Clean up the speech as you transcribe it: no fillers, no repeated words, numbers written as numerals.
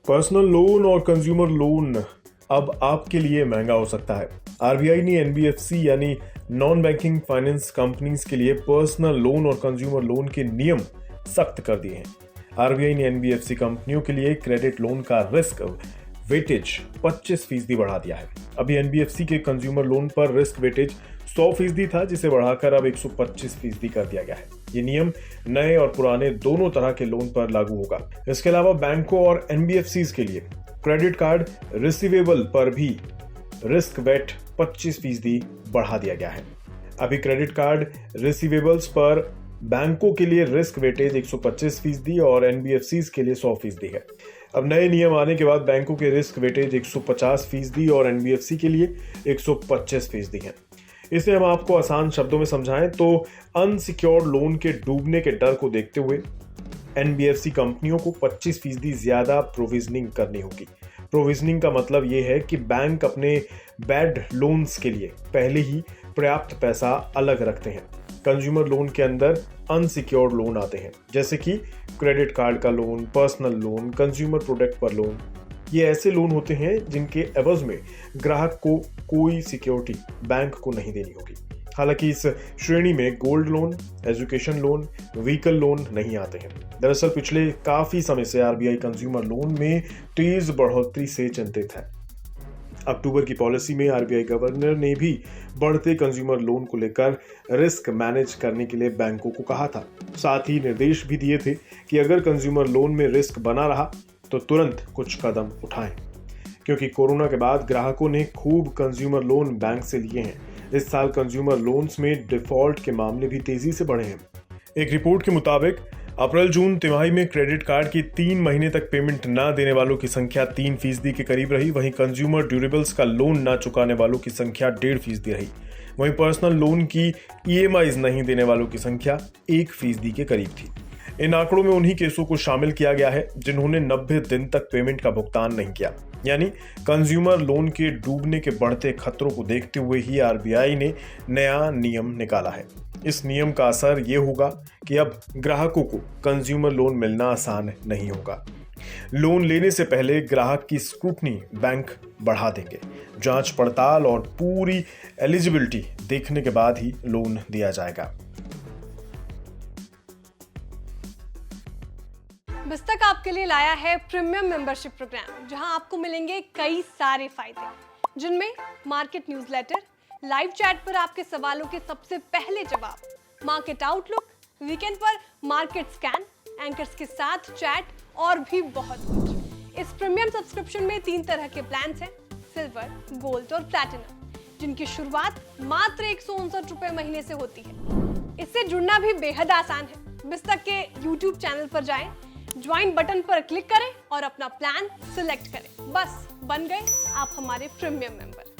Personal loan और consumer loan अब आपके लिए महंगा हो सकता है। आरबीआई ने एनबीएफसी यानी नॉन बैंकिंग फाइनेंस कंपनीज के लिए पर्सनल लोन और कंज्यूमर लोन के नियम सख्त कर दिए हैं। आरबीआई ने एनबीएफसी कंपनियों के लिए क्रेडिट लोन का रिस्क वेटेज 25% बढ़ा दिया है। अभी एनबीएफसी के कंज्यूमर लोन पर रिस्क वेटेज 100% था, जिसे बढ़ाकर अब 125% कर दिया गया है। ये नियम नए और पुराने दोनों तरह के लोन पर लागू होगा। इसके अलावा बैंकों और एनबीएफसीज के लिए क्रेडिट कार्ड रिसीवेबल पर भी रिस्क वेट 25% बढ़ा दिया गया है। अभी क्रेडिट कार्ड रिसीवेबल्स पर बैंकों के लिए रिस्क वेटेज 125% और एनबीएफसीज के लिए 100% है। अब नए नियम आने के बाद बैंकों के रिस्क वेटेज 150% और एनबीएफसी के लिए 125% है। इसे हम आपको आसान शब्दों में समझाएं तो अनसिक्योर्ड लोन के डूबने के डर को देखते हुए एनबीएफसी कंपनियों को 25% ज्यादा प्रोविजनिंग करनी होगी। प्रोविजनिंग का मतलब यह है कि बैंक अपने बैड लोन्स के लिए पहले ही पर्याप्त पैसा अलग रखते हैं। कंज्यूमर लोन के अंदर अनसिक्योर्ड लोन आते हैं, जैसे कि क्रेडिट कार्ड का loan, personal loan, consumer product पर लोन। ये ऐसे लोन होते हैं जिनके एवज में ग्राहक को कोई सिक्योरिटी बैंक को नहीं देनी होगी। हालांकि इस श्रेणी में gold loan, education loan, vehicle loan नहीं आते हैं। दरअसल पिछले काफी समय से आरबीआई कंज्यूमर लोन में तेज बढ़ोतरी से चिंतित है। अक्टूबर की पॉलिसी में आरबीआई गवर्नर ने भी बढ़ते कंज्यूमर लोन को लेकर रिस्क मैनेज करने के लिए बैंकों को कहा था। साथ ही निर्देश भी दिए थे कि अगर कंज्यूमर लोन में रिस्क बना रहा तो तुरंत कुछ कदम उठाएं, क्योंकि कोरोना के बाद ग्राहकों ने खूब कंज्यूमर लोन बैंक से लिए हैं। इस साल कंज्यूमर लोन्स में डिफॉल्ट के मामले भी तेजी से बढ़े हैं। एक रिपोर्ट के मुताबिक अप्रैल-जून तिमाही में क्रेडिट कार्ड की 3 महीने तक पेमेंट न देने वालों की संख्या 3% के करीब रही। वहीं कंज्यूमर ड्यूरेबल्स का लोन न चुकाने वालों की संख्या 1.5% रही। वहीं पर्सनल लोन की ईएमआईज नहीं देने वालों की संख्या 1% के करीब थी। इन आंकड़ों में उन्हीं केसों को शामिल किया गया है जिन्होंने 90 दिन तक पेमेंट का भुगतान नहीं किया। यानी कंज्यूमर लोन के डूबने के बढ़ते खतरों को देखते हुए ही आरबीआई ने नया नियम निकाला है। इस नियम का असर ये होगा कि अब ग्राहकों को कंज्यूमर लोन मिलना आसान नहीं होगा। लोन लेने से पहले ग्राहक की स्क्रूटनी बैंक बढ़ा देंगे। जांच पड़ताल और पूरी एलिजिबिलिटी देखने के बाद ही लोन दिया जाएगा। बिस्तक आपके लिए लाया है प्रीमियम मेंबरशिप प्रोग्राम, जहां आपको मिलेंगे कई सारे फायदे, जिनमें मार्केट न्यूज़लेटर, लाइव चैट पर आपके सवालों के सबसे पहले जवाब, मार्केट आउटलुक, वीकेंड पर मार्केट स्कैन, एंकर्स के साथ चैट और भी बहुत कुछ। इस प्रीमियम सब्सक्रिप्शन में 3 तरह के प्लान्स हैं, सिल्वर, गोल्ड और प्लैटिनम, जिनकी शुरुआत मात्र 159 रुपए महीने से होती है। इससे जुड़ना भी बेहद आसान है। बिस्तक के यूट्यूब चैनल पर जाएं, ज्वाइन बटन पर क्लिक करें और अपना प्लान सिलेक्ट करें। बस बन गए आप हमारे प्रीमियम मेंबर।